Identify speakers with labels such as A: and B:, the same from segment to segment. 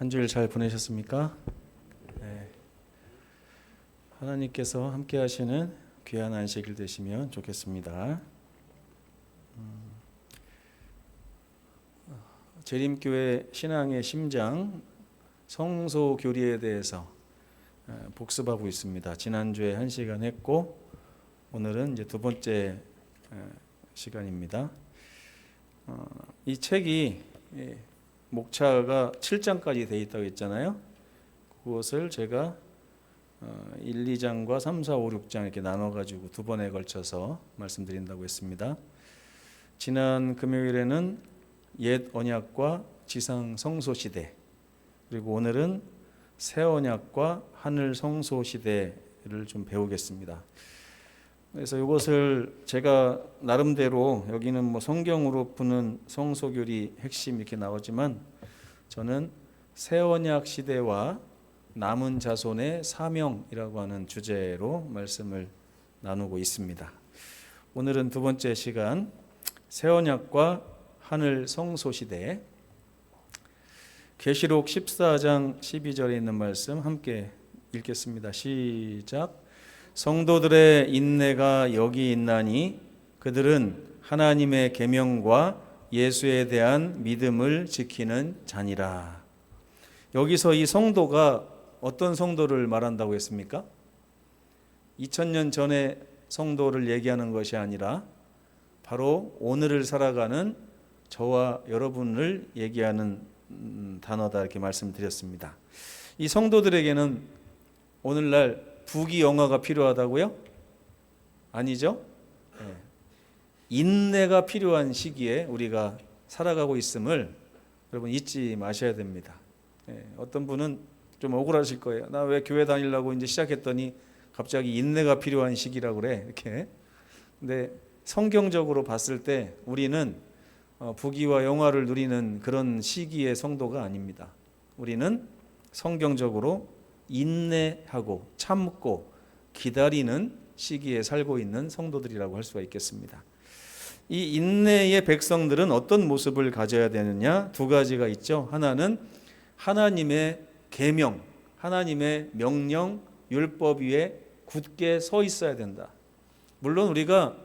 A: 한 주일 잘 보내셨습니까? 네. 하나님께서 함께 하시는 귀한 안식일 되시면 좋겠습니다. 재림교회 신앙의 심장 성소 교리에 대해서 복습하고 있습니다. 지난주에 1시간 했고 오늘은 이제 두 번째 시간입니다. 이 책이 목차가 7장까지 되어 있다고 했잖아요. 그것을 제가 1, 2장과 3, 4, 5, 6장 이렇게 나눠가지고 두 번에 걸쳐서 말씀드린다고 했습니다. 지난 금요일에는 옛 언약과 지상 성소 시대, 그리고 오늘은 새 언약과 하늘 성소 시대를 좀 배우겠습니다. 그래서 이것을 제가 나름대로 여기는 뭐 성경으로 푸는 성소교리 핵심 이렇게 나오지만 저는 새 언약 시대와 남은 자손의 사명이라고 하는 주제로 말씀을 나누고 있습니다. 오늘은 두 번째 시간 새 언약과 하늘 성소 시대, 계시록 14장 12절에 있는 말씀 함께 읽겠습니다. 시작. 성도들의 인내가 여기 있나니 그들은 하나님의 계명과 예수에 대한 믿음을 지키는 자니라. 여기서 이 성도가 어떤 성도를 말한다고 했습니까? 2000년 전의 성도를 얘기하는 것이 아니라 바로 오늘을 살아가는 저와 여러분을 얘기하는 단어다 이렇게 말씀드렸습니다. 이 성도들에게는 오늘날 부귀영화가 필요하다고요? 아니죠? 인내가 필요한 시기에 우리가 살아가고 있음을 여러분 잊지 마셔야 됩니다. 어떤 분은 좀 억울하실 거예요. 나 왜 교회 다니려고 이제 시작했더니 갑자기 인내가 필요한 시기라고 그래 이렇게. 근데 성경적으로 봤을 때 우리는 부귀와 영화를 누리는 그런 시기의 성도가 아닙니다. 우리는 성경적으로 인내하고 참고 기다리는 시기에 살고 있는 성도들이라고 할 수가 있겠습니다. 이 인내의 백성들은 어떤 모습을 가져야 되느냐? 두 가지가 있죠. 하나는 하나님의 계명, 하나님의 명령, 율법 위에 굳게 서 있어야 된다. 물론 우리가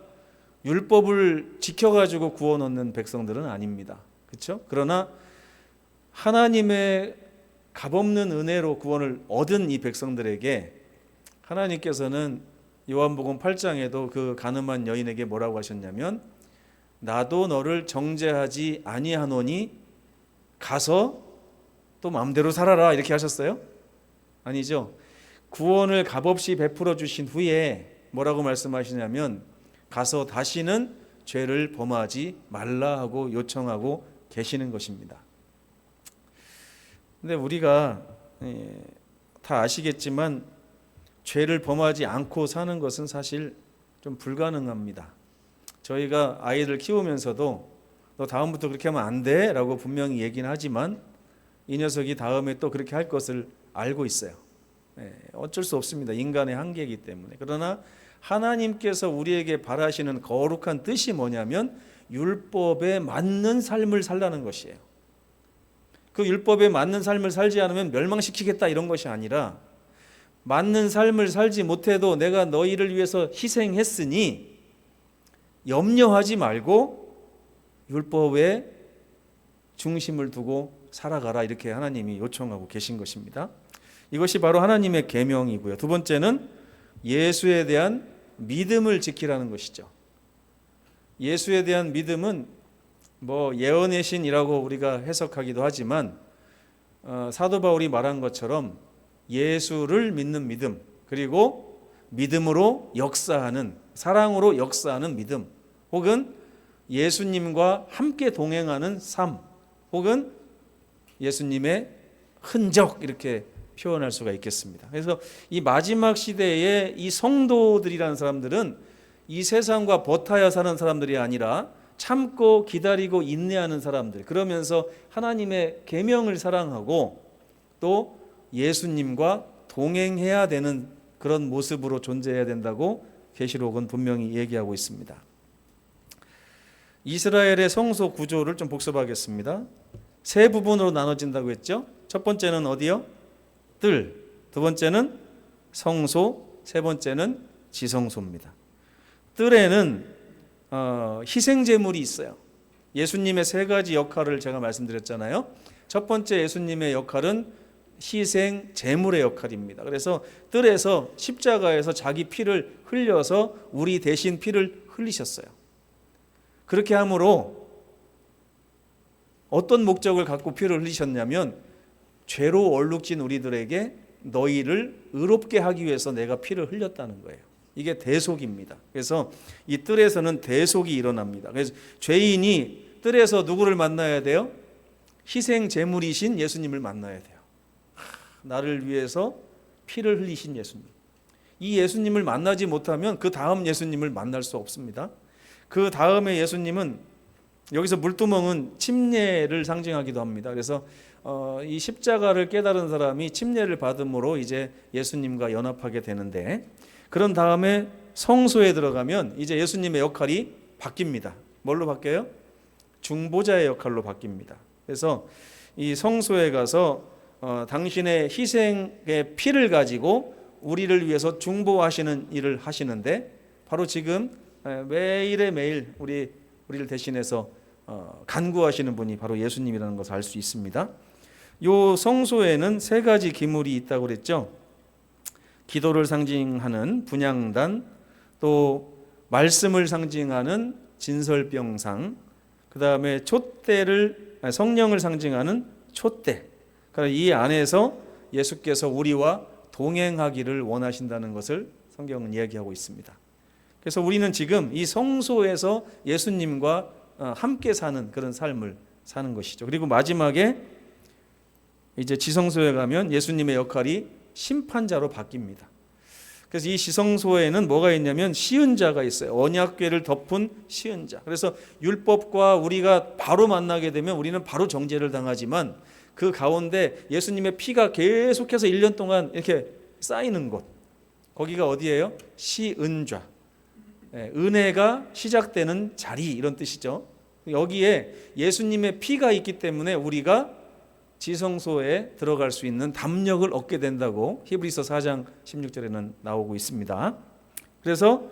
A: 율법을 지켜가지고 구원 얻는 백성들은 아닙니다. 그렇죠? 그러나 하나님의 값없는 은혜로 구원을 얻은 이 백성들에게 하나님께서는 요한복음 8장에도 그 가늠한 여인에게 뭐라고 하셨냐면 나도 너를 정죄하지 아니하노니 가서 또 마음대로 살아라 이렇게 하셨어요? 아니죠. 구원을 값없이 베풀어 주신 후에 뭐라고 말씀하시냐면 가서 다시는 죄를 범하지 말라 하고 요청하고 계시는 것입니다. 근데 우리가 다 아시겠지만 죄를 범하지 않고 사는 것은 사실 좀 불가능합니다. 저희가 아이들 키우면서도 너 다음부터 그렇게 하면 안 돼 라고 분명히 얘기는 하지만 이 녀석이 다음에 또 그렇게 할 것을 알고 있어요. 어쩔 수 없습니다. 인간의 한계이기 때문에. 그러나 하나님께서 우리에게 바라시는 거룩한 뜻이 뭐냐면 율법에 맞는 삶을 살라는 것이에요. 그 율법에 맞는 삶을 살지 않으면 멸망시키겠다 이런 것이 아니라 맞는 삶을 살지 못해도 내가 너희를 위해서 희생했으니 염려하지 말고 율법에 중심을 두고 살아가라 이렇게 하나님이 요청하고 계신 것입니다. 이것이 바로 하나님의 계명이고요. 두 번째는 예수에 대한 믿음을 지키라는 것이죠. 예수에 대한 믿음은 뭐 예언의 신이라고 우리가 해석하기도 하지만 사도 바울이 말한 것처럼 예수를 믿는 믿음, 그리고 믿음으로 역사하는, 사랑으로 역사하는 믿음, 혹은 예수님과 함께 동행하는 삶, 혹은 예수님의 흔적 이렇게 표현할 수가 있겠습니다. 그래서 이 마지막 시대에 이 성도들이라는 사람들은 이 세상과 버타야 사는 사람들이 아니라 참고 기다리고 인내하는 사람들, 그러면서 하나님의 계명을 사랑하고 또 예수님과 동행해야 되는 그런 모습으로 존재해야 된다고 계시록은 분명히 얘기하고 있습니다. 이스라엘의 성소 구조를 좀 복습하겠습니다. 세 부분으로 나눠진다고 했죠. 첫 번째는 어디요? 뜰. 두 번째는 성소. 세 번째는 지성소입니다. 뜰에는 희생제물이 있어요. 예수님의 세 가지 역할을 제가 말씀드렸잖아요. 첫 번째 예수님의 역할은 희생 제물의 역할입니다. 그래서 뜰에서 십자가에서 자기 피를 흘려서 우리 대신 피를 흘리셨어요. 그렇게 함으로 어떤 목적을 갖고 피를 흘리셨냐면 죄로 얼룩진 우리들에게 너희를 의롭게 하기 위해서 내가 피를 흘렸다는 거예요. 이게 대속입니다. 그래서 이 뜰에서는 대속이 일어납니다. 그래서 죄인이 뜰에서 누구를 만나야 돼요? 희생 제물이신 예수님을 만나야 돼요. 나를 위해서 피를 흘리신 예수님. 이 예수님을 만나지 못하면 그 다음 예수님을 만날 수 없습니다. 그 다음에 예수님은 여기서 물두멍은 침례를 상징하기도 합니다. 그래서 이 십자가를 깨달은 사람이 침례를 받음으로 이제 예수님과 연합하게 되는데, 그런 다음에 성소에 들어가면 이제 예수님의 역할이 바뀝니다. 뭘로 바뀌어요? 중보자의 역할로 바뀝니다. 그래서 이 성소에 가서 당신의 희생의 피를 가지고 우리를 위해서 중보하시는 일을 하시는데, 바로 지금 매일의 매일 우리를 대신해서 간구하시는 분이 바로 예수님이라는 것을 알 수 있습니다. 요 성소에는 세 가지 기물이 있다고 그랬죠. 기도를 상징하는 분향단, 또 말씀을 상징하는 진설병상, 그 다음에 성령을 상징하는 촛대. 그러니까 이 안에서 예수께서 우리와 동행하기를 원하신다는 것을 성경은 이야기하고 있습니다. 그래서 우리는 지금 이 성소에서 예수님과 함께 사는 그런 삶을 사는 것이죠. 그리고 마지막에 이제 지성소에 가면 예수님의 역할이 심판자로 바뀝니다. 그래서 이 지성소에는 뭐가 있냐면 시은자가 있어요. 언약궤를 덮은 시은자. 그래서 율법과 우리가 바로 만나게 되면 우리는 바로 정죄를 당하지만, 그 가운데 예수님의 피가 계속해서 1년 동안 이렇게 쌓이는 곳, 거기가 어디예요? 시은좌. 은혜가 시작되는 자리, 이런 뜻이죠. 여기에 예수님의 피가 있기 때문에 우리가 지성소에 들어갈 수 있는 담력을 얻게 된다고 히브리서 4장 16절에는 나오고 있습니다. 그래서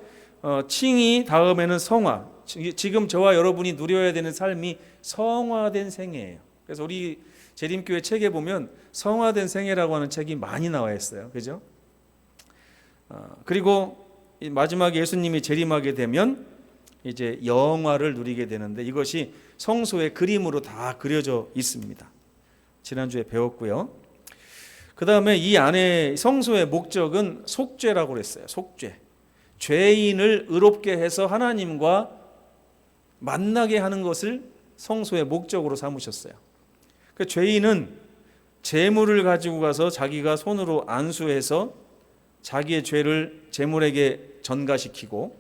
A: 칭의 다음에는 성화. 지금 저와 여러분이 누려야 되는 삶이 성화된 생애예요. 그래서 우리 재림교회 책에 보면 성화된 생애라고 하는 책이 많이 나와 있어요. 그죠? 그리고 마지막에 예수님이 재림하게 되면 이제 영화를 누리게 되는데, 이것이 성소의 그림으로 다 그려져 있습니다. 지난주에 배웠고요. 그 다음에 이 안에 성소의 목적은 속죄라고 그랬어요. 속죄. 죄인을 의롭게 해서 하나님과 만나게 하는 것을 성소의 목적으로 삼으셨어요. 그 죄인은 제물을 가지고 가서 자기가 손으로 안수해서 자기의 죄를 제물에게 전가시키고,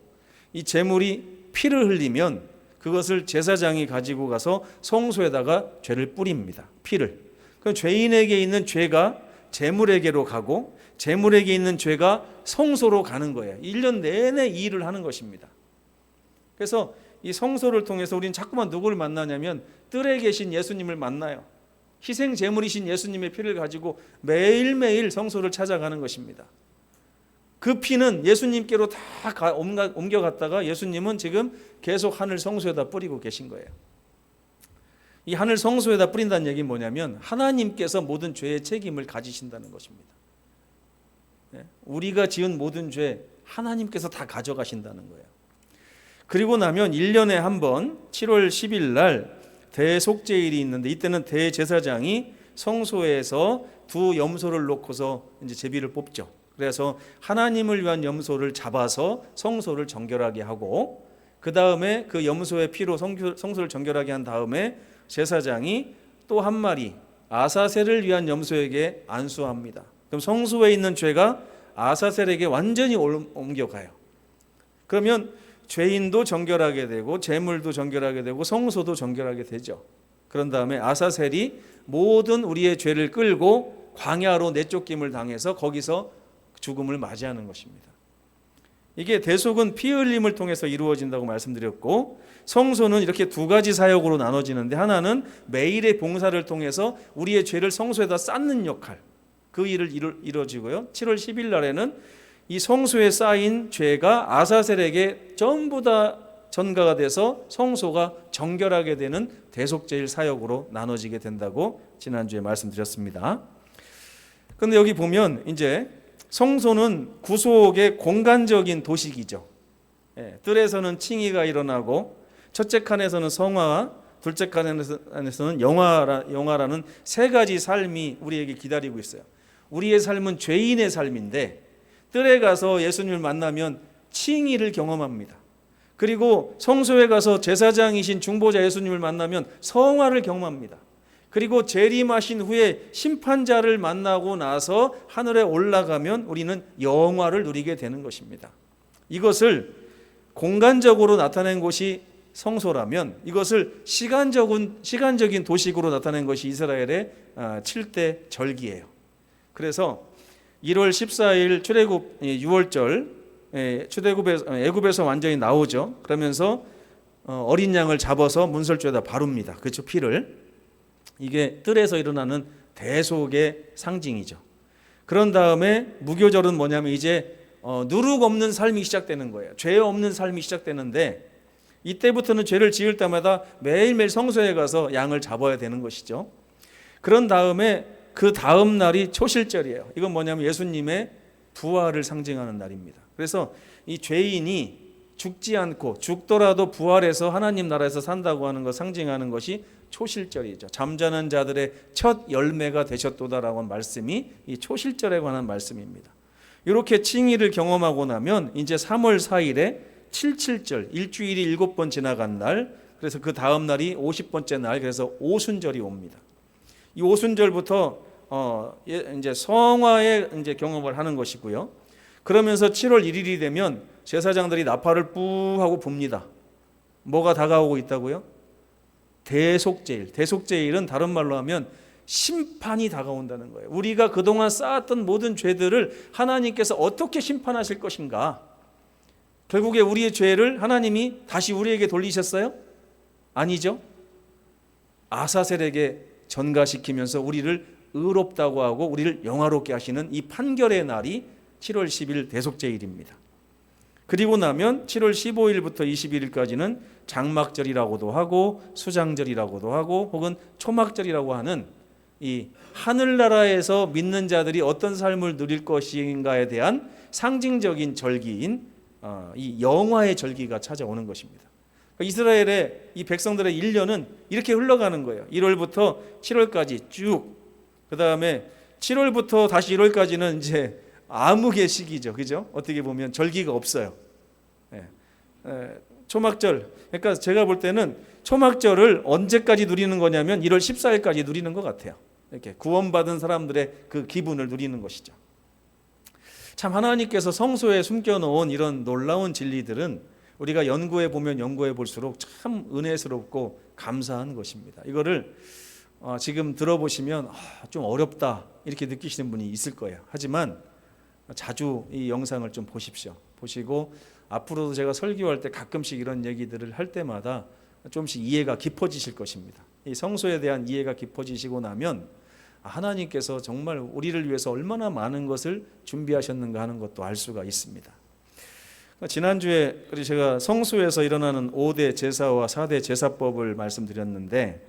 A: 이 제물이 피를 흘리면 그것을 제사장이 가지고 가서 성소에다가 죄를 뿌립니다. 피를. 그럼 죄인에게 있는 죄가 제물에게로 가고, 제물에게 있는 죄가 성소로 가는 거예요. 1년 내내 이 일을 하는 것입니다. 그래서 이 성소를 통해서 우리는 자꾸만 누구를 만나냐면 뜰에 계신 예수님을 만나요. 희생 제물이신 예수님의 피를 가지고 매일매일 성소를 찾아가는 것입니다. 그 피는 예수님께로 다 옮겨갔다가 예수님은 지금 계속 하늘 성소에다 뿌리고 계신 거예요. 이 하늘 성소에다 뿌린다는 얘기는 뭐냐면 하나님께서 모든 죄의 책임을 가지신다는 것입니다. 우리가 지은 모든 죄 하나님께서 다 가져가신다는 거예요. 그리고 나면 1년에 한 번 7월 10일 날 대속죄일이 있는데, 이때는 대제사장이 성소에서 두 염소를 놓고서 이제 제비를 뽑죠. 그래서 하나님을 위한 염소를 잡아서 성소를 정결하게 하고, 그 다음에 그 염소의 피로 성소를 정결하게 한 다음에 제사장이 또 한 마리 아사셀을 위한 염소에게 안수합니다. 그럼 성소에 있는 죄가 아사셀에게 완전히 옮겨가요. 그러면 죄인도 정결하게 되고 제물도 정결하게 되고 성소도 정결하게 되죠. 그런 다음에 아사셀이 모든 우리의 죄를 끌고 광야로 내쫓김을 당해서 거기서 죽음을 맞이하는 것입니다. 이게 대속은 피 흘림을 통해서 이루어진다고 말씀드렸고, 성소는 이렇게 두 가지 사역으로 나눠지는데, 하나는 매일의 봉사를 통해서 우리의 죄를 성소에다 쌓는 역할, 그 일을 이루어지고요. 7월 10일 날에는 이 성소에 쌓인 죄가 아사셀에게 전부 다 전가가 돼서 성소가 정결하게 되는 대속제일 사역으로 나눠지게 된다고 지난주에 말씀드렸습니다. 그런데 여기 보면 이제 성소는 구속의 공간적인 도식이죠. 뜰에서는 칭의가 일어나고, 첫째 칸에서는 성화, 둘째 칸에서는 영화라는 세 가지 삶이 우리에게 기다리고 있어요. 우리의 삶은 죄인의 삶인데, 뜰에 가서 예수님을 만나면 칭의를 경험합니다. 그리고 성소에 가서 제사장이신 중보자 예수님을 만나면 성화를 경험합니다. 그리고 재림하신 후에 심판자를 만나고 나서 하늘에 올라가면 우리는 영화를 누리게 되는 것입니다. 이것을 공간적으로 나타낸 것이 성소라면, 이것을 시간적인 도식으로 나타낸 것이 이스라엘의 7대 절기예요. 그래서 1월 14일 출애굽 6월절, 애굽에서 완전히 나오죠. 그러면서 어린 양을 잡아서 문설주에다 바릅니다. 그렇죠, 피를. 이게 뜰에서 일어나는 대속의 상징이죠. 그런 다음에 무교절은 뭐냐면 이제 누룩 없는 삶이 시작되는 거예요. 죄 없는 삶이 시작되는데, 이때부터는 죄를 지을 때마다 매일매일 성소에 가서 양을 잡아야 되는 것이죠. 그런 다음에 그 다음 날이 초실절이에요. 이건 뭐냐면 예수님의 부활을 상징하는 날입니다. 그래서 이 죄인이 죽지 않고 죽더라도 부활해서 하나님 나라에서 산다고 하는 것, 상징하는 것이 초실절이죠. 잠자는 자들의 첫 열매가 되셨도다라고 하는 말씀이 이 초실절에 관한 말씀입니다. 이렇게 칭의를 경험하고 나면 이제 3월 4일에 77절, 일주일이 7번 지나간 날, 그래서 그 다음 날이 50번째 날, 그래서 오순절이 옵니다. 이 오순절부터 이제 성화의 이제 경험을 하는 것이고요. 그러면서 7월 1일이 되면 제사장들이 나팔을 뿌 하고 붑니다. 뭐가 다가오고 있다고요? 대속제일. 대속제일은 다른 말로 하면 심판이 다가온다는 거예요. 우리가 그동안 쌓았던 모든 죄들을 하나님께서 어떻게 심판하실 것인가? 결국에 우리의 죄를 하나님이 다시 우리에게 돌리셨어요? 아니죠. 아사셀에게 전가시키면서 우리를 의롭다고 하고 우리를 영화롭게 하시는 이 판결의 날이 7월 10일 대속제일입니다. 그리고 나면 7월 15일부터 21일까지는 장막절이라고도 하고 수장절이라고도 하고 혹은 초막절이라고 하는 이 하늘나라에서 믿는 자들이 어떤 삶을 누릴 것인가에 대한 상징적인 절기인 이 영화의 절기가 찾아오는 것입니다. 이스라엘의 이 백성들의 1년은 이렇게 흘러가는 거예요. 1월부터 7월까지 쭉. 그 다음에 7월부터 다시 1월까지는 이제 암흑의 시기죠. 그죠? 어떻게 보면 절기가 없어요. 초막절. 그러니까 제가 볼 때는 초막절을 언제까지 누리는 거냐면 1월 14일까지 누리는 것 같아요. 이렇게 구원받은 사람들의 그 기분을 누리는 것이죠. 참 하나님께서 성소에 숨겨놓은 이런 놀라운 진리들은 우리가 연구해 보면 연구해 볼수록 참 은혜스럽고 감사한 것입니다. 이거를 지금 들어보시면 좀 어렵다 이렇게 느끼시는 분이 있을 거예요. 하지만 자주 이 영상을 좀 보십시오. 보시고 앞으로도 제가 설교할 때 가끔씩 이런 얘기들을 할 때마다 조금씩 이해가 깊어지실 것입니다. 이 성소에 대한 이해가 깊어지시고 나면 하나님께서 정말 우리를 위해서 얼마나 많은 것을 준비하셨는가 하는 것도 알 수가 있습니다. 지난주에 제가 성소에서 일어나는 5대 제사와 4대 제사법을 말씀드렸는데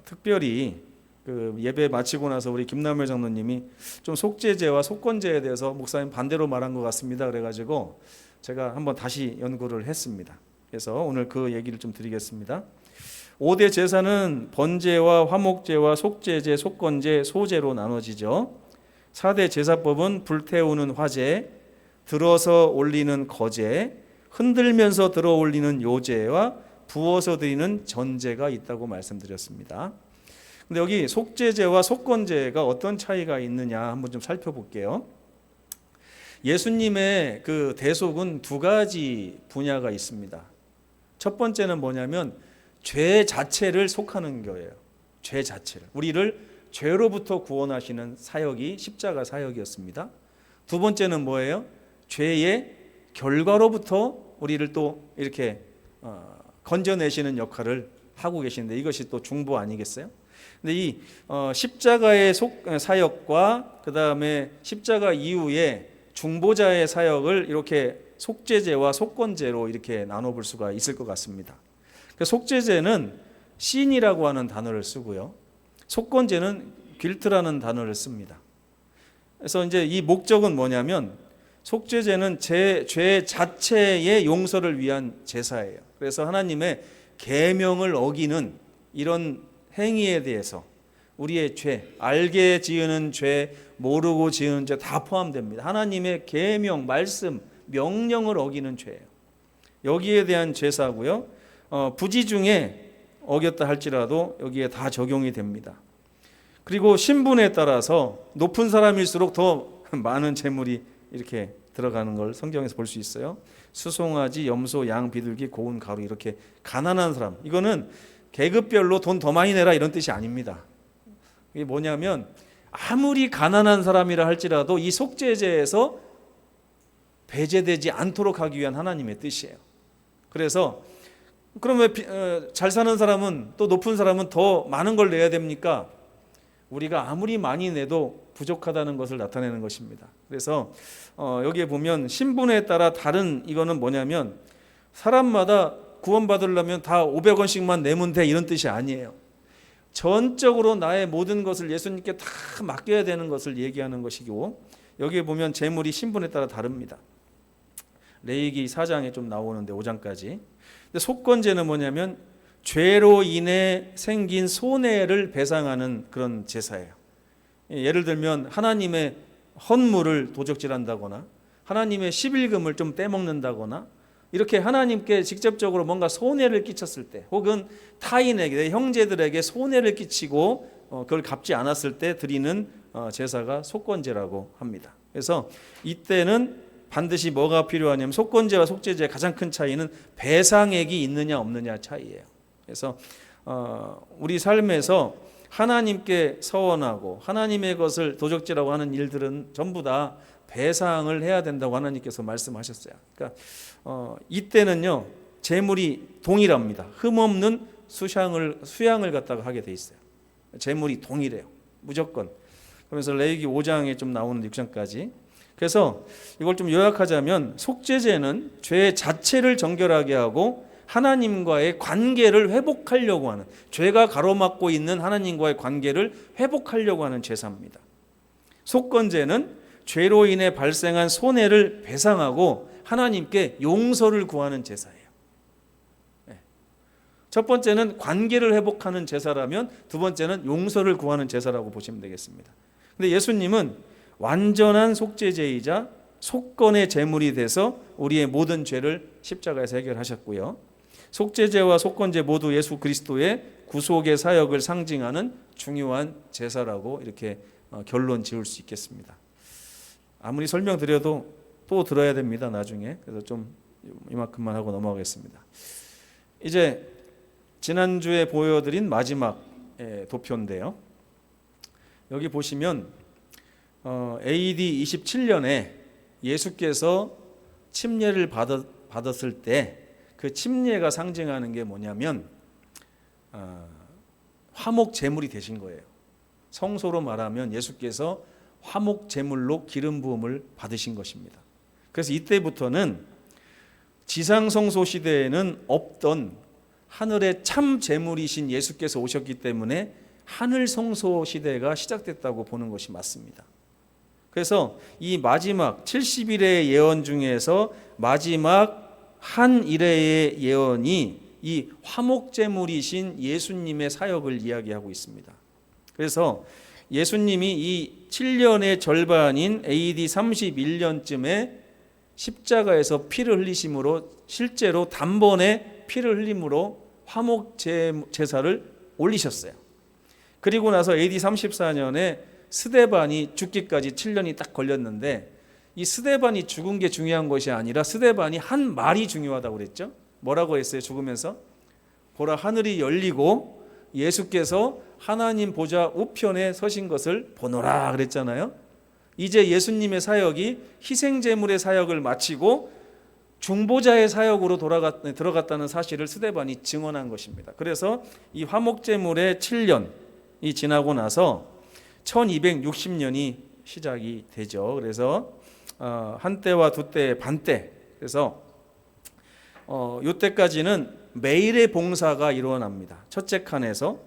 A: 특별히 그 예배 마치고 나서 우리 김남일 장로님이 좀 속죄제와 속건제에 대해서 목사님 반대로 말한 것 같습니다. 그래가지고 제가 한번 다시 연구를 했습니다. 그래서 오늘 그 얘기를 좀 드리겠습니다. 5대 제사는 번제와 화목제와 속죄제, 속건제, 소제로 나눠지죠. 4대 제사법은 불태우는 화제, 들어서 올리는 거제, 흔들면서 들어 올리는 요제와 부어서 드리는 전제가 있다고 말씀드렸습니다. 근데 여기 속죄제와 속건제가 어떤 차이가 있느냐 한번 좀 살펴볼게요. 예수님의 그 대속은 두 가지 분야가 있습니다. 첫 번째는 뭐냐면 죄 자체를 속하는 거예요. 죄 자체를. 우리를 죄로부터 구원하시는 사역이 십자가 사역이었습니다. 두 번째는 뭐예요? 죄의 결과로부터 우리를 또 이렇게 건져내시는 역할을 하고 계시는데 이것이 또 중보 아니겠어요? 근데 이 십자가의 사역과 그 다음에 십자가 이후에 중보자의 사역을 이렇게 속죄제와 속건제로 이렇게 나눠볼 수가 있을 것 같습니다. 속죄제는 신이라고 하는 단어를 쓰고요, 속건제는 길트라는 단어를 씁니다. 그래서 이제 이 목적은 뭐냐면 속죄제는 죄 자체의 용서를 위한 제사예요. 그래서 하나님의 계명을 어기는 이런 행위에 대해서 우리의 죄, 알게 지으는 죄, 모르고 지으는 죄 다 포함됩니다. 하나님의 계명, 말씀, 명령을 어기는 죄예요. 여기에 대한 제사고요. 부지 중에 어겼다 할지라도 여기에 다 적용이 됩니다. 그리고 신분에 따라서 높은 사람일수록 더 많은 재물이 이렇게 들어가는 걸 성경에서 볼 수 있어요. 수송아지, 염소, 양, 비둘기, 고운 가루, 이렇게 가난한 사람, 이거는 계급별로 돈 더 많이 내라 이런 뜻이 아닙니다. 이게 뭐냐면 아무리 가난한 사람이라 할지라도 이 속죄제에서 배제되지 않도록 하기 위한 하나님의 뜻이에요. 그래서 그럼 왜 잘 사는 사람은, 또 높은 사람은 더 많은 걸 내야 됩니까? 우리가 아무리 많이 내도 부족하다는 것을 나타내는 것입니다. 그래서 여기에 보면 신분에 따라 다른, 이거는 뭐냐면 사람마다 구원받으려면 다 500원씩만 내면 돼 이런 뜻이 아니에요. 전적으로 나의 모든 것을 예수님께 다 맡겨야 되는 것을 얘기하는 것이고, 여기에 보면 재물이 신분에 따라 다릅니다. 레위기 4장에 좀 나오는데 5장까지. 근데 속건제는 뭐냐면 죄로 인해 생긴 손해를 배상하는 그런 제사예요. 예를 들면 하나님의 헌물을 도적질한다거나 하나님의 11금을 좀 떼먹는다거나 이렇게 하나님께 직접적으로 뭔가 손해를 끼쳤을 때, 혹은 타인에게, 내 형제들에게 손해를 끼치고 그걸 갚지 않았을 때 드리는 제사가 속건제라고 합니다. 그래서 이때는 반드시 뭐가 필요하냐면 속건제와 속죄제의 가장 큰 차이는 배상액이 있느냐 없느냐 차이예요. 그래서 우리 삶에서 하나님께 서원하고 하나님의 것을 도적질하고 하는 일들은 전부 다 배상을 해야 된다고 하나님께서 말씀하셨어요. 그러니까 이때는요 재물이 동일합니다. 흠없는 수양을 갖다가 하게 돼 있어요. 재물이 동일해요, 무조건. 그래서 레위기 5장에 좀 나오는 6장까지. 그래서 이걸 좀 요약하자면 속죄제는 죄 자체를 정결하게 하고 하나님과의 관계를 회복하려고 하는, 죄가 가로막고 있는 하나님과의 관계를 회복하려고 하는 제사입니다. 속건제는 죄로 인해 발생한 손해를 배상하고 하나님께 용서를 구하는 제사예요. 첫 번째는 관계를 회복하는 제사라면 두 번째는 용서를 구하는 제사라고 보시면 되겠습니다. 근데 예수님은 완전한 속죄제이자 속건의 제물이 돼서 우리의 모든 죄를 십자가에서 해결하셨고요. 속죄제와 속건제 모두 예수 그리스도의 구속의 사역을 상징하는 중요한 제사라고 이렇게 결론 지을 수 있겠습니다. 아무리 설명드려도 또 들어야 됩니다, 나중에. 그래서 좀 이만큼만 하고 넘어가겠습니다. 이제 지난주에 보여드린 마지막 도표인데요. 여기 보시면 AD 27년에 예수께서 침례를 받았을 때 그 침례가 상징하는 게 뭐냐면 화목 제물이 되신 거예요. 성소로 말하면 예수께서 화목 제물로 기름 부음을 받으신 것입니다. 그래서 이때부터는 지상 성소 시대에는 없던 하늘의 참 제물이신 예수께서 오셨기 때문에 하늘 성소 시대가 시작됐다고 보는 것이 맞습니다. 그래서 이 마지막 70일의 예언 중에서 마지막 한 일의 예언이 이 화목제물이신 예수님의 사역을 이야기하고 있습니다. 그래서 예수님이 이 7년의 절반인 AD 31년쯤에 십자가에서 피를 흘리심으로, 실제로 단번에 피를 흘림으로 화목제사를 올리셨어요. 그리고 나서 AD 34년에 스데반이 죽기까지 7년이 딱 걸렸는데, 이 스데반이 죽은 게 중요한 것이 아니라 스데반이 한 말이 중요하다고 그랬죠. 뭐라고 했어요? 죽으면서 보라, 하늘이 열리고 예수께서 하나님 보좌 우편에 서신 것을 보노라 그랬잖아요. 이제 예수님의 사역이 희생제물의 사역을 마치고 중보자의 사역으로 들어갔다는 사실을 스데반이 증언한 것입니다. 그래서 이 화목제물의 7년이 지나고 나서 1260년이 시작이 되죠. 그래서 한때와 두때 반때, 그래서 이때까지는 매일의 봉사가 일어납니다. 첫째 칸에서.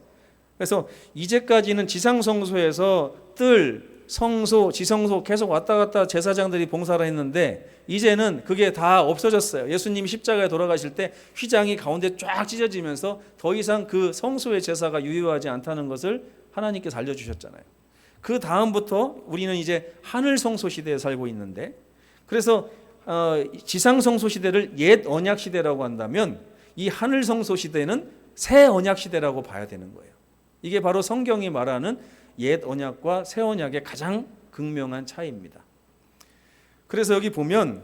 A: 그래서 이제까지는 지상성소에서 뜰, 성소, 지성소 계속 왔다 갔다 제사장들이 봉사를 했는데 이제는 그게 다 없어졌어요. 예수님이 십자가에 돌아가실 때 휘장이 가운데 쫙 찢어지면서 더 이상 그 성소의 제사가 유효하지 않다는 것을 하나님께서 알려주셨잖아요. 그 다음부터 우리는 이제 하늘 성소 시대에 살고 있는데, 그래서 지상 성소 시대를 옛 언약 시대라고 한다면 이 하늘 성소 시대는 새 언약 시대라고 봐야 되는 거예요. 이게 바로 성경이 말하는 옛 언약과 새 언약의 가장 극명한 차이입니다. 그래서 여기 보면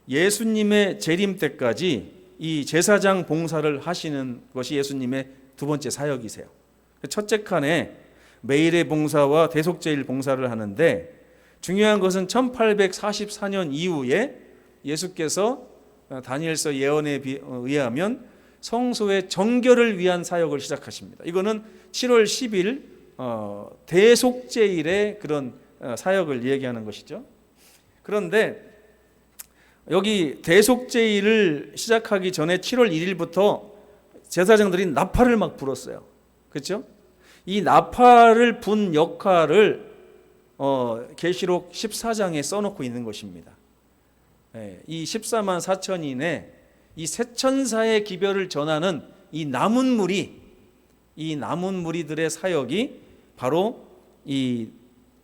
A: 예수님의 재림 때까지 이 제사장 봉사를 하시는 것이 예수님의 두 번째 사역이세요. 첫째 칸에 매일의 봉사와 대속제일 봉사를 하는데, 중요한 것은 1844년 이후에 예수께서 다니엘서 예언에 의하면 성소의 정결을 위한 사역을 시작하십니다. 이거는 7월 10일 대속제일의 그런 사역을 얘기하는 것이죠. 그런데 여기 대속제일을 시작하기 전에 7월 1일부터 제사장들이 나팔을 막 불었어요. 그렇죠? 이 나팔을 분 역할을 계시록 14장에 써놓고 있는 것입니다. 이 14만 4천인의 이 세 천사의 기별을 전하는 이 남은 무리들의 사역이 바로 이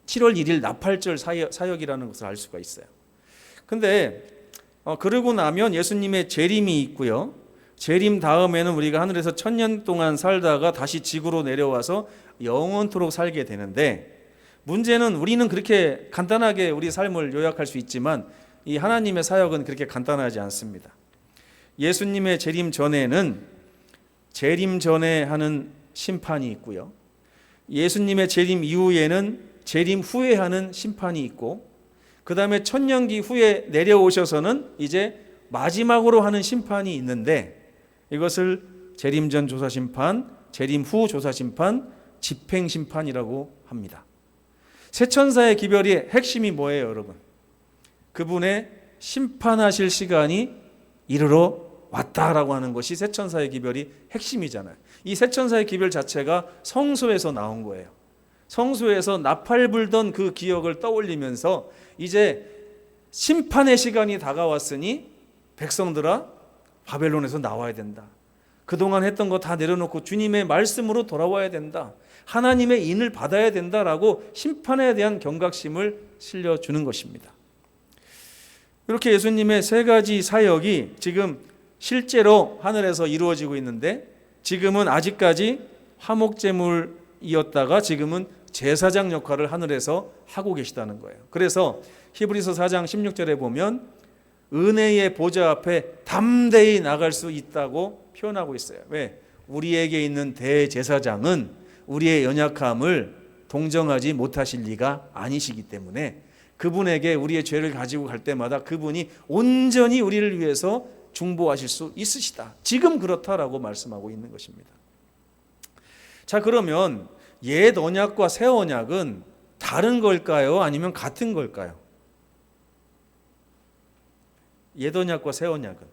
A: 7월 1일 나팔절 사역이라는 것을 알 수가 있어요. 근데 그러고 나면 예수님의 재림이 있고요. 재림 다음에는 우리가 하늘에서 1000년 동안 살다가 다시 지구로 내려와서 영원토록 살게 되는데, 문제는 우리는 그렇게 간단하게 우리 삶을 요약할 수 있지만 이 하나님의 사역은 그렇게 간단하지 않습니다. 예수님의 재림 전에는 재림 전에 하는 심판이 있고요. 예수님의 재림 이후에는 재림 후에 하는 심판이 있고, 그 다음에 천년기 후에 내려오셔서는 이제 마지막으로 하는 심판이 있는데, 이것을 재림 전 조사심판, 재림 후 조사심판, 집행심판이라고 합니다. 세 천사의 기별의 핵심이 뭐예요, 여러분? 그분의 심판하실 시간이 이르러 왔다라고 하는 것이 세 천사의 기별이 핵심이잖아요. 이 세 천사의 기별 자체가 성소에서 나온 거예요. 성소에서 나팔 불던 그 기억을 떠올리면서 이제 심판의 시간이 다가왔으니 백성들아 바벨론에서 나와야 된다. 그동안 했던 거 다 내려놓고 주님의 말씀으로 돌아와야 된다. 하나님의 인을 받아야 된다라고 심판에 대한 경각심을 실려주는 것입니다. 이렇게 예수님의 세 가지 사역이 지금 실제로 하늘에서 이루어지고 있는데, 지금은 아직까지 화목제물이었다가 지금은 제사장 역할을 하늘에서 하고 계시다는 거예요. 그래서 히브리서 4장 16절에 보면 은혜의 보좌 앞에 담대히 나갈 수 있다고 표현하고 있어요. 왜? 우리에게 있는 대제사장은 우리의 연약함을 동정하지 못하실 리가 아니시기 때문에 그분에게 우리의 죄를 가지고 갈 때마다 그분이 온전히 우리를 위해서 중보하실 수 있으시다. 지금 그렇다라고 말씀하고 있는 것입니다. 자, 그러면 옛 언약과 새 언약은 다른 걸까요? 아니면 같은 걸까요? 옛 언약과 새 언약은,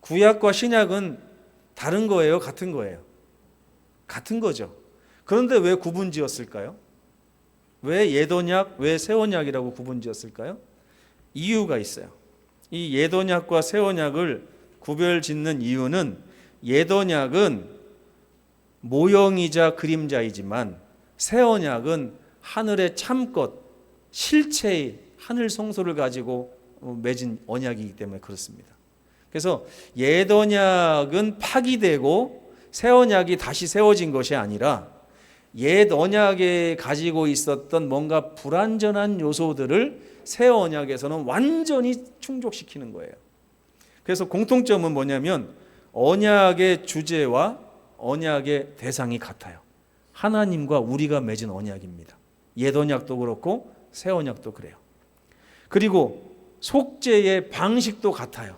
A: 구약과 신약은 다른 거예요? 같은 거예요? 같은 거죠. 그런데 왜 구분지었을까요? 왜 옛 언약, 왜 새 언약이라고 구분지었을까요? 이유가 있어요. 이 옛 언약과 새 언약을 구별짓는 이유는, 옛 언약은 모형이자 그림자이지만 새 언약은 하늘의 참것, 실체의 하늘 성소를 가지고 맺은 언약이기 때문에 그렇습니다. 그래서 옛 언약은 파기되고 새 언약이 다시 세워진 것이 아니라 옛 언약에 가지고 있었던 뭔가 불완전한 요소들을 새 언약에서는 완전히 충족시키는 거예요. 그래서 공통점은 뭐냐면 언약의 주제와 언약의 대상이 같아요. 하나님과 우리가 맺은 언약입니다. 옛 언약도 그렇고 새 언약도 그래요. 그리고 속죄의 방식도 같아요.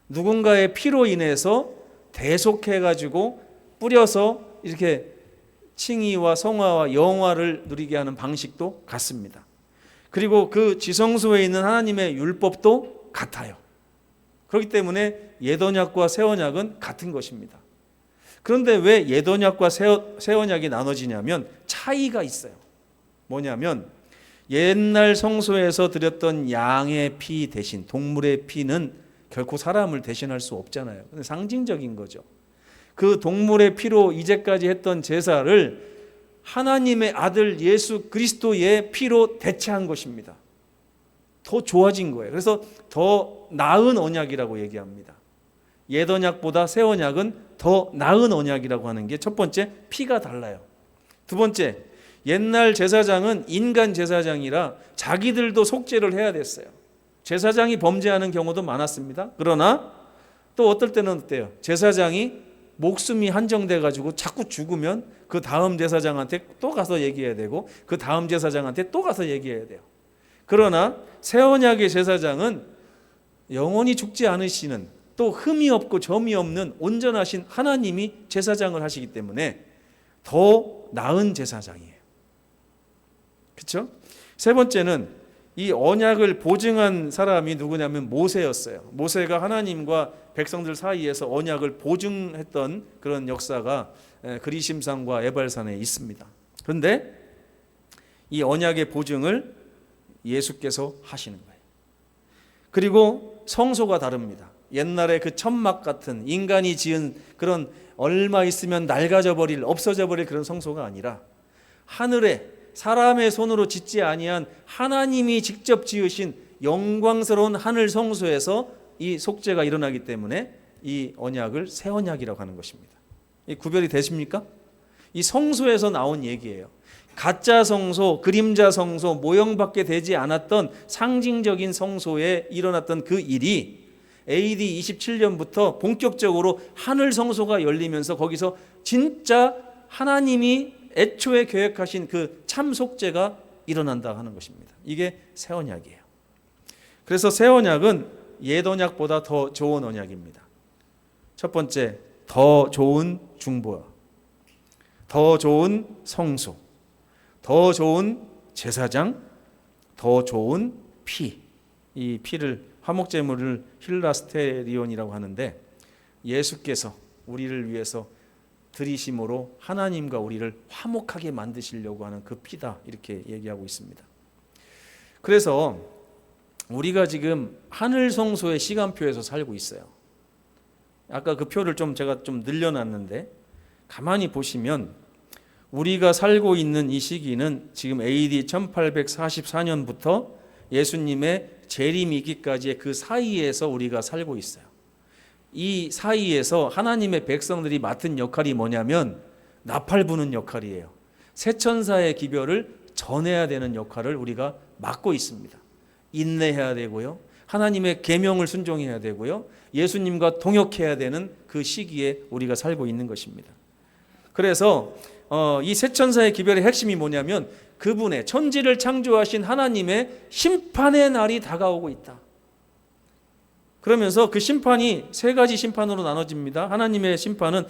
A: 누군가의 피로 인해서 대속해가지고 뿌려서 이렇게 칭의와 성화와 영화를 누리게 하는 방식도 같습니다. 그리고 그 지성소에 있는 하나님의 율법도 같아요. 그렇기 때문에 옛언약과 새언약은 같은 것입니다. 그런데 왜 옛언약과 새언약이 나눠지냐면 차이가 있어요. 뭐냐면 옛날 성소에서 드렸던 양의 피 대신 동물의 피는 결코 사람을 대신할 수 없잖아요. 근데 상징적인 거죠. 그 동물의 피로 이제까지 했던 제사를 하나님의 아들 예수 그리스도의 피로 대체한 것입니다. 더 좋아진 거예요. 그래서 더 나은 언약이라고 얘기합니다. 옛 언약보다 새 언약은 더 나은 언약이라고 하는 게 첫 번째, 피가 달라요. 두 번째, 옛날 제사장은 인간 제사장이라 자기들도 속죄를 해야 됐어요. 제사장이 범죄하는 경우도 많았습니다. 그러나 또 어떨 때는 어때요? 제사장이 목숨이 한정돼 가지고 자꾸 죽으면 그 다음 제사장한테 또 가서 얘기해야 되고 그 다음 제사장한테 또 가서 얘기해야 돼요. 그러나 새 언약의 제사장은 영원히 죽지 않으시는, 또 흠이 없고 점이 없는 온전하신 하나님이 제사장을 하시기 때문에 더 나은 제사장이에요. 그렇죠? 세 번째는 이 언약을 보증한 사람이 누구냐면 모세였어요. 모세가 하나님과 백성들 사이에서 언약을 보증했던 그런 역사가 그리심산과 에발산에 있습니다. 그런데 이 언약의 보증을 예수께서 하시는 거예요. 그리고 성소가 다릅니다. 옛날에 그 천막 같은 인간이 지은 그런 얼마 있으면 낡아져 버릴, 없어져 버릴 그런 성소가 아니라 하늘에 사람의 손으로 짓지 아니한 하나님이 직접 지으신 영광스러운 하늘 성소에서 이 속죄가 일어나기 때문에 이 언약을 새 언약이라고 하는 것입니다. 이 구별이 되십니까? 이 성소에서 나온 얘기예요. 가짜 성소, 그림자 성소, 모형밖에 되지 않았던 상징적인 성소에 일어났던 그 일이 AD 27년부터 본격적으로 하늘 성소가 열리면서 거기서 진짜 하나님이 애초에 계획하신 그 참 속죄가 일어난다 하는 것입니다. 이게 새 언약이에요. 그래서 새 언약은 옛 언약보다 더 좋은 언약입니다. 첫 번째, 더 좋은 중보와 더 좋은 성소, 더 좋은 제사장, 더 좋은 피. 이 피를 화목제물을 힐라스테리온이라고 하는데 예수께서 우리를 위해서 들이심으로 하나님과 우리를 화목하게 만드시려고 하는 그 피다, 이렇게 얘기하고 있습니다. 그래서 우리가 지금 하늘 성소의 시간표에서 살고 있어요. 아까 그 표를 제가 좀 늘려놨는데 가만히 보시면 우리가 살고 있는 이 시기는 지금 AD 1844년부터 예수님의 재림이기까지의 그 사이에서 우리가 살고 있어요. 이 사이에서 하나님의 백성들이 맡은 역할이 뭐냐면 나팔 부는 역할이에요. 새 천사의 기별을 전해야 되는 역할을 우리가 맡고 있습니다. 인내해야 되고요. 하나님의 계명을 순종해야 되고요. 예수님과 동역해야 되는 그 시기에 우리가 살고 있는 것입니다. 그래서 이 새 천사의 기별의 핵심이 뭐냐면 그분의 천지를 창조하신 하나님의 심판의 날이 다가오고 있다. 그러면서 그 심판이 세 가지 심판으로 나눠집니다. 하나님의 심판은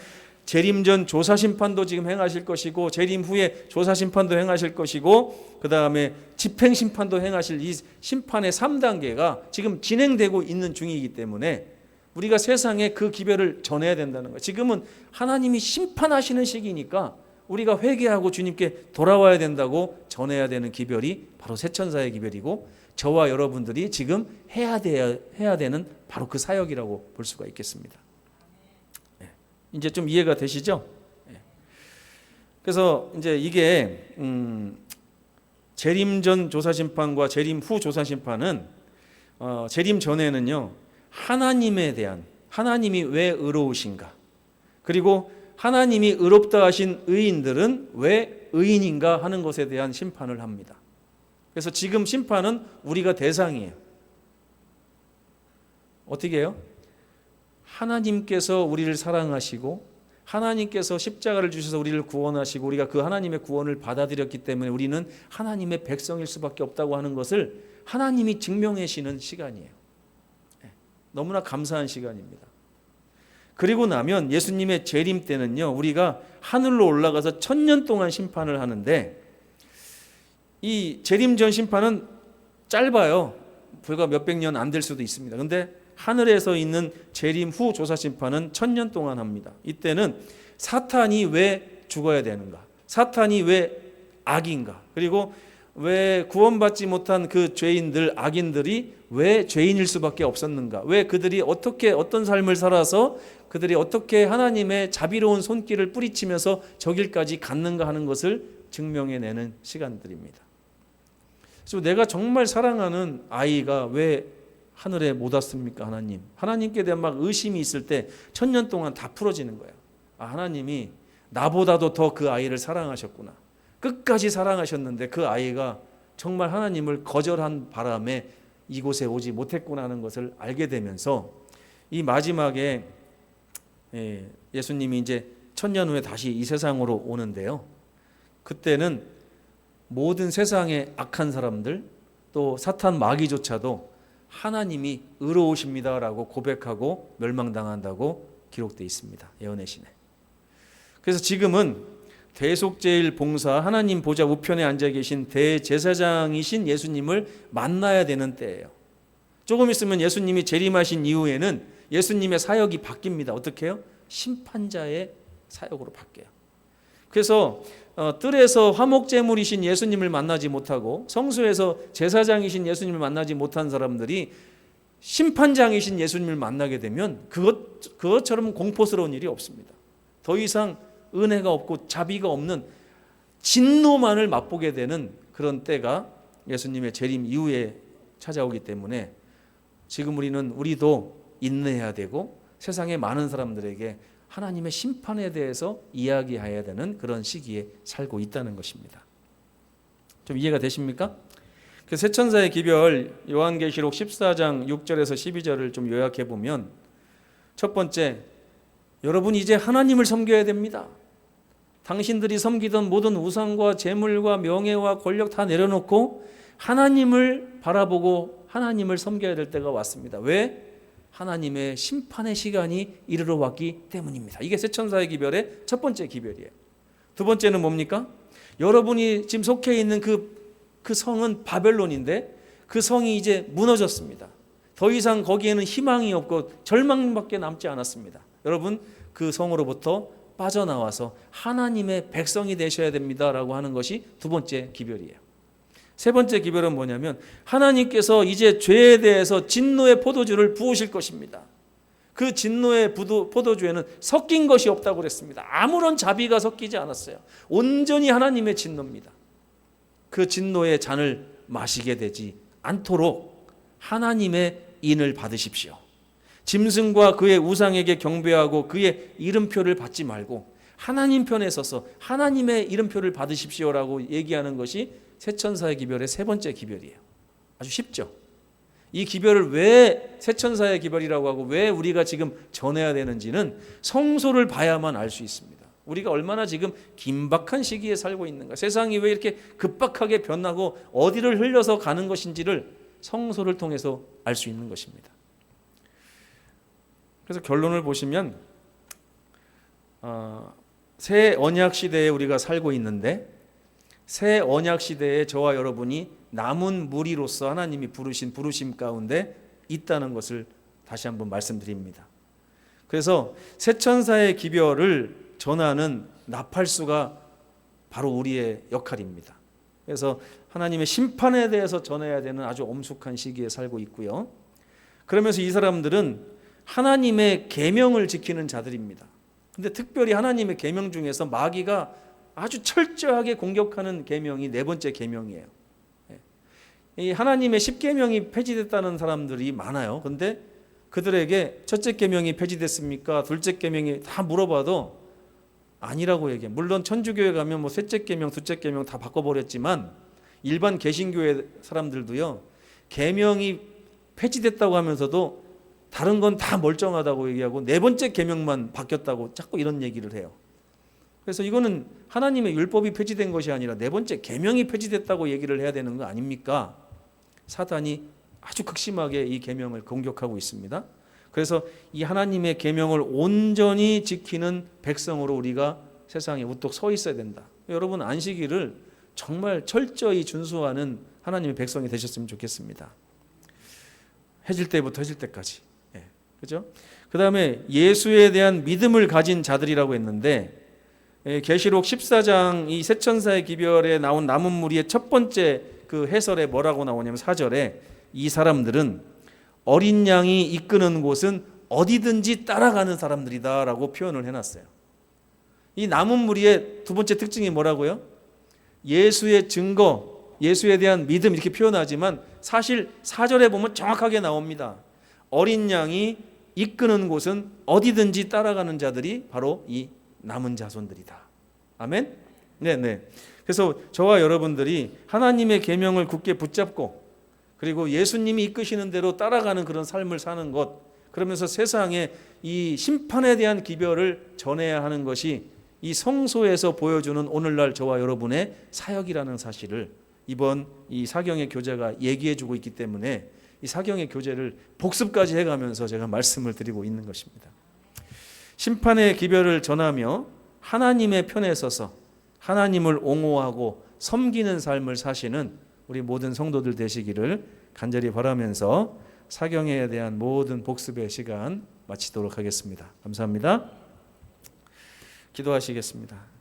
A: 재림 전 조사 심판도 지금 행하실 것이고 재림 후에 조사 심판도 행하실 것이고 그 다음에 집행 심판도 행하실 이 심판의 3단계가 지금 진행되고 있는 중이기 때문에 우리가 세상에 그 기별을 전해야 된다는 거예요. 지금은 하나님이 심판하시는 시기니까 우리가 회개하고 주님께 돌아와야 된다고 전해야 되는 기별이 바로 새 천사의 기별이고 저와 여러분들이 지금 해야 되는 바로 그 사역이라고 볼 수가 있겠습니다. 이제 좀 이해가 되시죠? 그래서 이제 이게 재림 전 조사 심판과 재림 후 조사 심판은 재림 전에는요 하나님에 대한, 하나님이 왜 의로우신가, 그리고 하나님이 의롭다 하신 의인들은 왜 의인인가 하는 것에 대한 심판을 합니다. 그래서 지금 심판은 우리가 대상이에요. 어떻게 해요? 하나님께서 우리를 사랑하시고 하나님께서 십자가를 주셔서 우리를 구원하시고 우리가 그 하나님의 구원을 받아들였기 때문에 우리는 하나님의 백성일 수밖에 없다고 하는 것을 하나님이 증명하시는 시간이에요. 너무나 감사한 시간입니다. 그리고 나면 예수님의 재림 때는요, 우리가 하늘로 올라가서 1000년 동안 심판을 하는데, 이 재림 전 심판은 짧아요. 불과 몇백 년 안 될 수도 있습니다. 그런데 하늘에서 있는 재림 후 조사 심판은 1000년 동안 합니다. 이때는 사탄이 왜 죽어야 되는가? 사탄이 왜 악인가? 그리고 왜 구원받지 못한 그 죄인들, 악인들이 왜 죄인일 수밖에 없었는가? 왜 그들이 어떤 삶을 살아서 그들이 어떻게 하나님의 자비로운 손길을 뿌리치면서 저 길까지 갔는가 하는 것을 증명해내는 시간들입니다. 그래서 내가 정말 사랑하는 아이가 왜 하늘에 못 왔습니까? 하나님께 대한 막 의심이 있을 때 1000년 동안 다 풀어지는 거예요. 하나님이 나보다도 더 그 아이를 사랑하셨구나. 끝까지 사랑하셨는데 그 아이가 정말 하나님을 거절한 바람에 이곳에 오지 못했구나 하는 것을 알게 되면서 이 마지막에 예수님이 이제 1000년 후에 다시 이 세상으로 오는데요. 그때는 모든 세상의 악한 사람들 또 사탄 마귀조차도 하나님이 의로우십니다라고 고백하고 멸망당한다고 기록되어 있습니다. 예언의 신에. 그래서 지금은 대속제일 봉사 하나님 보좌 우편에 앉아 계신 대제사장이신 예수님을 만나야 되는 때예요. 조금 있으면 예수님이 재림하신 이후에는 예수님의 사역이 바뀝니다. 어떻게 해요? 심판자의 사역으로 바뀌어요. 그래서 뜰에서 화목제물이신 예수님을 만나지 못하고 성소에서 제사장이신 예수님을 만나지 못한 사람들이 심판장이신 예수님을 만나게 되면 그것처럼 공포스러운 일이 없습니다. 더 이상 은혜가 없고 자비가 없는 진노만을 맛보게 되는 그런 때가 예수님의 재림 이후에 찾아오기 때문에 지금 우리도 인내해야 되고 세상의 많은 사람들에게 하나님의 심판에 대해서 이야기해야 되는 그런 시기에 살고 있다는 것입니다. 좀 이해가 되십니까? 그 세천사의 기별 요한계시록 14장 6절에서 12절을 좀 요약해 보면 첫 번째, 여러분 이제 하나님을 섬겨야 됩니다. 당신들이 섬기던 모든 우상과 재물과 명예와 권력 다 내려놓고 하나님을 바라보고 하나님을 섬겨야 될 때가 왔습니다. 왜? 하나님의 심판의 시간이 이르러 왔기 때문입니다. 이게 세천사의 기별의 첫 번째 기별이에요. 두 번째는 뭡니까? 여러분이 지금 속해 있는 그 성은 바벨론인데 그 성이 이제 무너졌습니다. 더 이상 거기에는 희망이 없고 절망밖에 남지 않았습니다. 여러분 그 성으로부터 빠져나와서 하나님의 백성이 되셔야 됩니다라고 하는 것이 두 번째 기별이에요. 세 번째 기별은 뭐냐면 하나님께서 이제 죄에 대해서 진노의 포도주를 부으실 것입니다. 그 진노의 포도주에는 섞인 것이 없다고 그랬습니다. 아무런 자비가 섞이지 않았어요. 온전히 하나님의 진노입니다. 그 진노의 잔을 마시게 되지 않도록 하나님의 인을 받으십시오. 짐승과 그의 우상에게 경배하고 그의 이름표를 받지 말고 하나님 편에 서서 하나님의 이름표를 받으십시오라고 얘기하는 것이 세천사의 기별의 세 번째 기별이에요. 아주 쉽죠? 이 기별을 왜 세천사의 기별이라고 하고 왜 우리가 지금 전해야 되는지는 성소를 봐야만 알 수 있습니다. 우리가 얼마나 지금 긴박한 시기에 살고 있는가, 세상이 왜 이렇게 급박하게 변하고 어디를 흘려서 가는 것인지를 성소를 통해서 알 수 있는 것입니다. 그래서 결론을 보시면 새 언약 시대에 우리가 살고 있는데 새 언약 시대에 저와 여러분이 남은 무리로서 하나님이 부르신 부르심 가운데 있다는 것을 다시 한번 말씀드립니다. 그래서 새천사의 기별을 전하는 나팔수가 바로 우리의 역할입니다. 그래서 하나님의 심판에 대해서 전해야 되는 아주 엄숙한 시기에 살고 있고요. 그러면서 이 사람들은 하나님의 계명을 지키는 자들입니다. 근데 특별히 하나님의 계명 중에서 마귀가 아주 철저하게 공격하는 계명이 네 번째 계명이에요. 이 하나님의 10계명이 폐지됐다는 사람들이 많아요. 근데 그들에게 첫째 계명이 폐지됐습니까? 둘째 계명이 다 물어봐도 아니라고 얘기해요. 물론 천주교에 가면 뭐 셋째 계명, 둘째 계명 다 바꿔버렸지만 일반 개신교회 사람들도요, 계명이 폐지됐다고 하면서도 다른 건 다 멀쩡하다고 얘기하고 네 번째 계명만 바뀌었다고 자꾸 이런 얘기를 해요. 그래서 이거는 하나님의 율법이 폐지된 것이 아니라 네 번째 계명이 폐지됐다고 얘기를 해야 되는 거 아닙니까? 사단이 아주 극심하게 이 계명을 공격하고 있습니다. 그래서 이 하나님의 계명을 온전히 지키는 백성으로 우리가 세상에 우뚝 서 있어야 된다. 여러분 안식일을 정말 철저히 준수하는 하나님의 백성이 되셨으면 좋겠습니다. 해질 때부터 해질 때까지. 그죠? 그 다음에 예수에 대한 믿음을 가진 자들이라고 했는데 계시록 14장 이 세천사의 기별에 나온 남은 무리의 첫 번째 그 해설에 뭐라고 나오냐면 4절에 이 사람들은 어린 양이 이끄는 곳은 어디든지 따라가는 사람들이다 라고 표현을 해놨어요. 이 남은 무리의 두 번째 특징이 뭐라고요? 예수의 증거, 예수에 대한 믿음 이렇게 표현하지만 사실 4절에 보면 정확하게 나옵니다. 어린 양이 이끄는 곳은 어디든지 따라가는 자들이 바로 이 남은 자손들이다. 아멘? 네네. 그래서 저와 여러분들이 하나님의 계명을 굳게 붙잡고 그리고 예수님이 이끄시는 대로 따라가는 그런 삶을 사는 것, 그러면서 세상에 이 심판에 대한 기별을 전해야 하는 것이 이 성소에서 보여주는 오늘날 저와 여러분의 사역이라는 사실을 이번 이 사경의 교재가 얘기해주고 있기 때문에 이 사경의 교재를 복습까지 해가면서 제가 말씀을 드리고 있는 것입니다. 심판의 기별을 전하며 하나님의 편에 서서 하나님을 옹호하고 섬기는 삶을 사시는 우리 모든 성도들 되시기를 간절히 바라면서 사경에 대한 모든 복습의 시간 마치도록 하겠습니다. 감사합니다. 기도하시겠습니다.